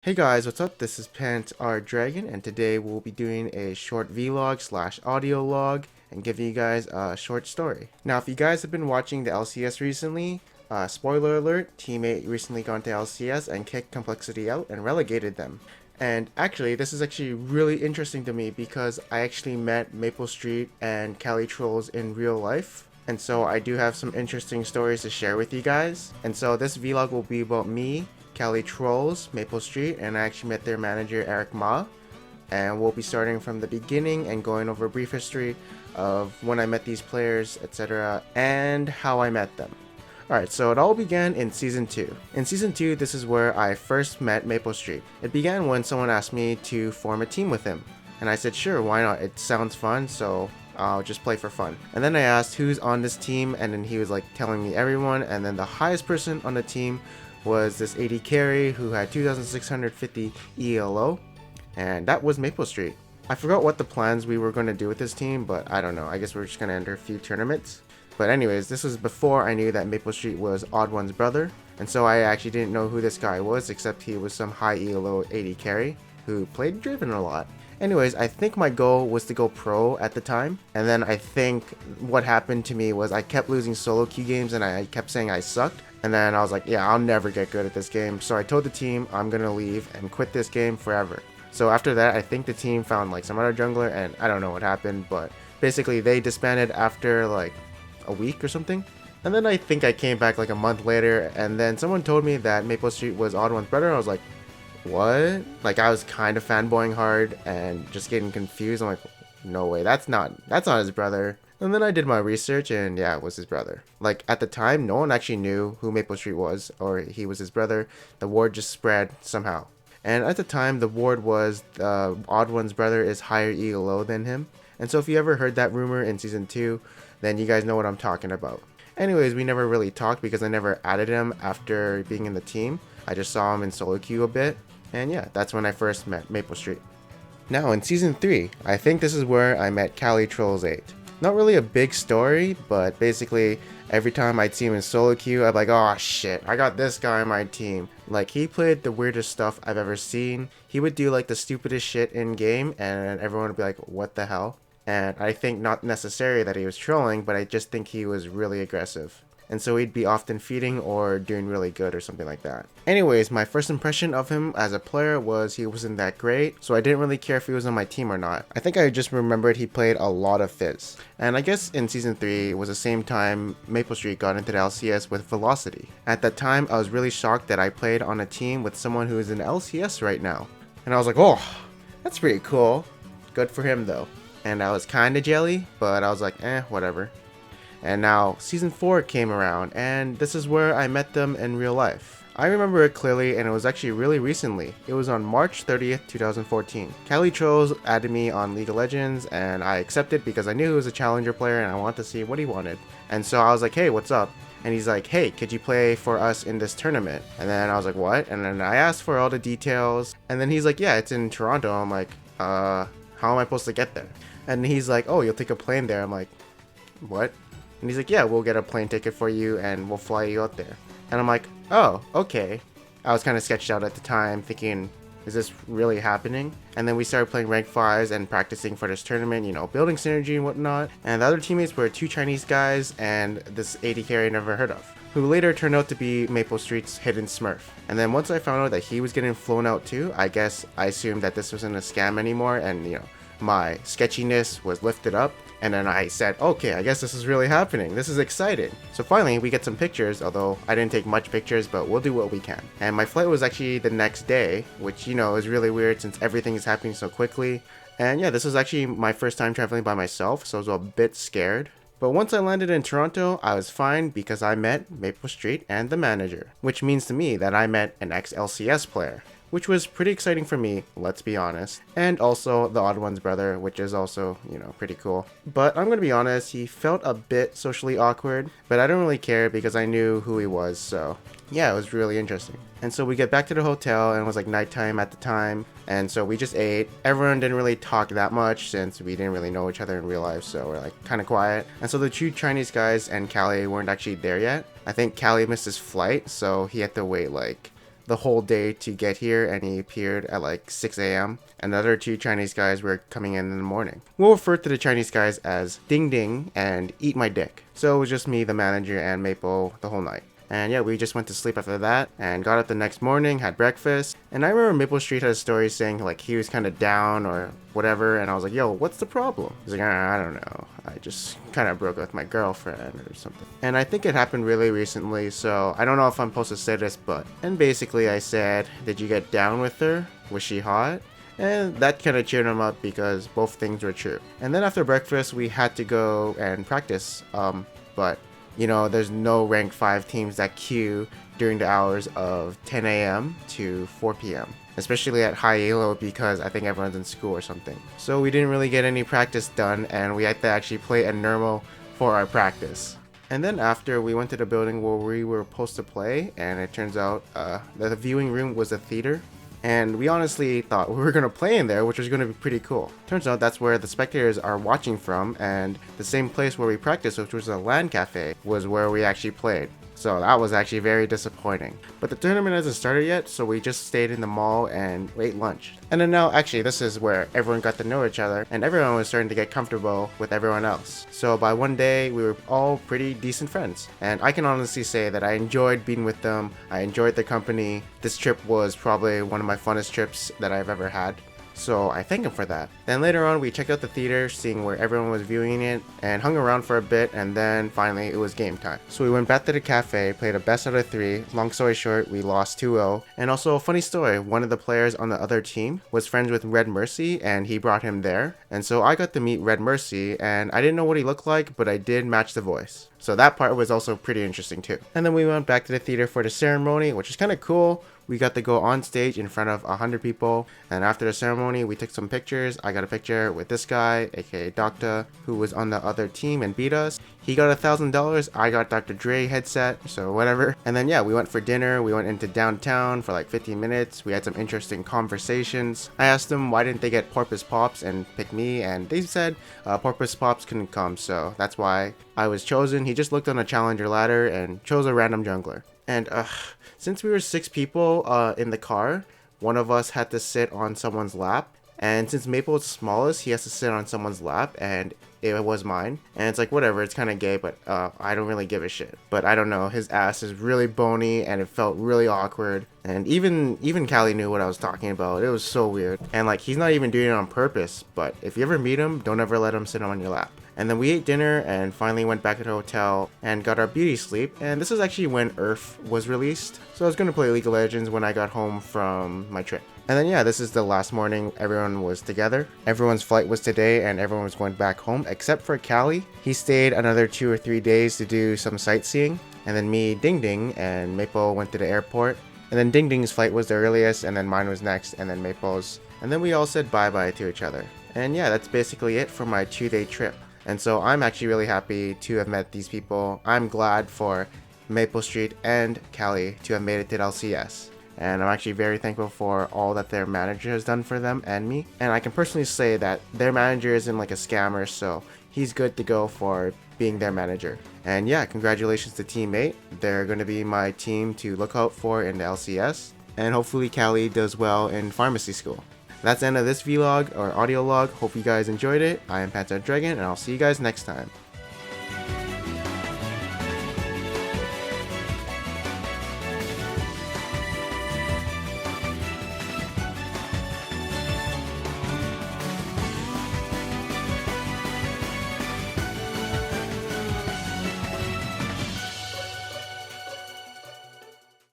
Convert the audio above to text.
Hey guys, what's up? This is Pant R Dragon, and today we'll be doing a short vlog slash audio log and giving you guys a short story. Now, if you guys have been watching the LCS recently, spoiler alert, teammate recently gone to LCS and kicked Complexity out and relegated them. And actually, this is actually really interesting to me because I actually met MapleStreet and CaliTrlolz in real life. And so I do have some interesting stories to share with you guys. And so this vlog will be about me, CaliTrlolz, MapleStreet, and I actually met their manager Eric Ma. And we'll be starting from the beginning and going over a brief history of when I met these players, etc., and how I met them. Alright, so it all began in Season 2. In Season 2, this is where I first met MapleStreet. It began when someone asked me to form a team with him. And I said, sure, why not? It sounds fun, so I'll just play for fun. And then I asked who's on this team, and then he was like telling me everyone, and then the highest person on the team was this 80 carry who had 2,650 ELO, and that was MapleStreet. I forgot what the plans we were going to do with this team, but I don't know. I guess we're just going to enter a few tournaments. But anyways, this was before I knew that MapleStreet was Odd One's brother, and so I actually didn't know who this guy was, except he was some high ELO 80 carry who played Driven a lot. Anyways, I think my goal was to go pro at the time, and then I think what happened to me was I kept losing solo queue games and I kept saying I sucked, and then I was like, yeah, I'll never get good at this game, so I told the team I'm gonna leave and quit this game forever. So after that, I think the team found like some other jungler, and I don't know what happened, but basically they disbanded after like a week or something. And then I think I came back like a month later, and then someone told me that MapleStreet was Odd One's brother. I was like, what? Like, I was kind of fanboying hard and just getting confused. I'm like, no way, that's not his brother. And then I did my research, and yeah, it was his brother. Like, at the time, no one actually knew who MapleStreet was, or he was his brother. The word just spread somehow. And at the time, the word was Odd One's brother is higher ELO than him. And so if you ever heard that rumor in Season 2, then you guys know what I'm talking about. Anyways, we never really talked because I never added him after being in the team. I just saw him in solo queue a bit. And yeah, that's when I first met MapleStreet. Now in Season 3, I think this is where I met CaliTrlolz 8. Not really a big story, but basically every time I'd see him in solo queue, I'd be like, oh shit, I got this guy on my team. Like, he played the weirdest stuff I've ever seen. He would do like the stupidest shit in game, and everyone would be like, what the hell? And I think not necessarily that he was trolling, but I just think he was really aggressive. And so he'd be often feeding or doing really good or something like that. Anyways, my first impression of him as a player was he wasn't that great, so I didn't really care if he was on my team or not. I think I just remembered he played a lot of Fizz. And I guess in Season 3, it was the same time MapleStreet got into the LCS with Velocity. At that time, I was really shocked that I played on a team with someone who is in LCS right now. And I was like, oh, that's pretty cool. Good for him though. And I was kinda jelly, but I was like, whatever. And now Season 4 came around, and this is where I met them in real life. I remember it clearly, and it was actually really recently. It was on March 30th, 2014. CaliTrlolz added me on League of Legends, and I accepted because I knew he was a challenger player and I wanted to see what he wanted. And so I was like, hey, what's up? And he's like, hey, could you play for us in this tournament? And then I was like, what? And then I asked for all the details, and then he's like, yeah, it's in Toronto. I'm like, how am I supposed to get there? And he's like, oh, you'll take a plane there. I'm like, what? And he's like, yeah, we'll get a plane ticket for you and we'll fly you out there. And I'm like, oh, okay. I was kind of sketched out at the time, thinking, is this really happening? And then we started playing rank 5s and practicing for this tournament, you know, building synergy and whatnot. And the other teammates were 2 Chinese guys and this 80 carry I never heard of, who later turned out to be MapleStreet's hidden smurf. And then once I found out that he was getting flown out too, I guess I assumed that this wasn't a scam anymore, and you know, my sketchiness was lifted up. And then I said, okay, I guess this is really happening. This is exciting. So finally, we get some pictures, although I didn't take much pictures, but we'll do what we can. And my flight was actually the next day, which, you know, is really weird since everything is happening so quickly. And yeah, this was actually my first time traveling by myself, so I was a bit scared. But once I landed in Toronto, I was fine because I met MapleStreet and the manager, which means to me that I met an ex-LCS player, which was pretty exciting for me, let's be honest. And also the Odd One's brother, which is also, you know, pretty cool. But I'm gonna be honest, he felt a bit socially awkward, but I don't really care because I knew who he was, so yeah, it was really interesting. And so we get back to the hotel, and it was like nighttime at the time, and so we just ate. Everyone didn't really talk that much since we didn't really know each other in real life, so we're like kind of quiet. And so the 2 Chinese guys and Cali weren't actually there yet. I think Cali missed his flight, so he had to wait like the whole day to get here, and he appeared at like 6 a.m. And the other two Chinese guys were coming in the morning. We'll refer to the Chinese guys as Ding Ding and Eat My Dick. So it was just me, the manager, and Maple the whole night. And yeah, we just went to sleep after that and got up the next morning, had breakfast. And I remember Maple Street had a story saying like he was kind of down or whatever. And I was like, yo, what's the problem? He's like, I don't know. I just kind of broke up with my girlfriend or something. And I think it happened really recently. So I don't know if I'm supposed to say this, but. And basically I said, did you get down with her? Was she hot? And that kind of cheered him up because both things were true. And then after breakfast, we had to go and practice. But you know, there's no ranked 5 teams that queue during the hours of 10 a.m. to 4 p.m. Especially at high elo because I think everyone's in school or something. So we didn't really get any practice done and we had to actually play a normal for our practice. And then after we went to the building where we were supposed to play, and it turns out the viewing room was a theater. And we honestly thought we were going to play in there, which was going to be pretty cool. Turns out that's where the spectators are watching from, and the same place where we practiced, which was a LAN cafe, was where we actually played. So that was actually very disappointing. But the tournament hasn't started yet, so we just stayed in the mall and ate lunch. And then now, actually, this is where everyone got to know each other, and everyone was starting to get comfortable with everyone else. So by one day, we were all pretty decent friends. And I can honestly say that I enjoyed being with them. I enjoyed their company. This trip was probably one of my funnest trips that I've ever had. So I thank him for that. Then later on we checked out the theater, seeing where everyone was viewing it, and hung around for a bit, and then finally it was game time. So we went back to the cafe, played a best out of 3, long story short we lost 2-0, and also a funny story, one of the players on the other team was friends with Red Mercy and he brought him there, and so I got to meet Red Mercy and I didn't know what he looked like, but I did match the voice. So that part was also pretty interesting too. And then we went back to the theater for the ceremony, which is kind of cool. We got to go on stage in front of 100 people, and after the ceremony we took some pictures. I got a picture with this guy, aka Doctor, who was on the other team and beat us. He got $1,000, I got Dr. Dre headset, so whatever. And then yeah, we went for dinner, we went into downtown for like 15 minutes, we had some interesting conversations. I asked them why didn't they get Porpoise Pops and pick me, and they said Porpoise Pops couldn't come, so that's why I was chosen. He just looked on a challenger ladder and chose a random jungler. And since we were 6 people in the car, one of us had to sit on someone's lap. And since Maple is the smallest, he has to sit on someone's lap, and it was mine. And it's like, whatever, it's kind of gay, but I don't really give a shit. But I don't know, his ass is really bony, and it felt really awkward. And even Cali knew what I was talking about. It was so weird. And like, he's not even doing it on purpose, but if you ever meet him, don't ever let him sit on your lap. And then we ate dinner and finally went back to the hotel and got our beauty sleep. And this is actually when Earth was released. So I was going to play League of Legends when I got home from my trip. And then yeah, this is the last morning everyone was together. Everyone's flight was today and everyone was going back home except for Cali. He stayed another 2 or 3 days to do some sightseeing. And then me, Ding Ding, and Maple went to the airport. And then Ding Ding's flight was the earliest, and then mine was next, and then Maple's. And then we all said bye-bye to each other. And yeah, that's basically it for my 2-day trip. And so I'm actually really happy to have met these people. I'm glad for Maple Street and Cali to have made it to LCS. And I'm actually very thankful for all that their manager has done for them and me. And I can personally say that their manager isn't like a scammer, so he's good to go for being their manager. And yeah, congratulations to Team 8. They're going to be my team to look out for in the LCS. And hopefully Cali does well in pharmacy school. That's the end of this vlog or audio log. Hope you guys enjoyed it. I am Panther Dragon, and I'll see you guys next time.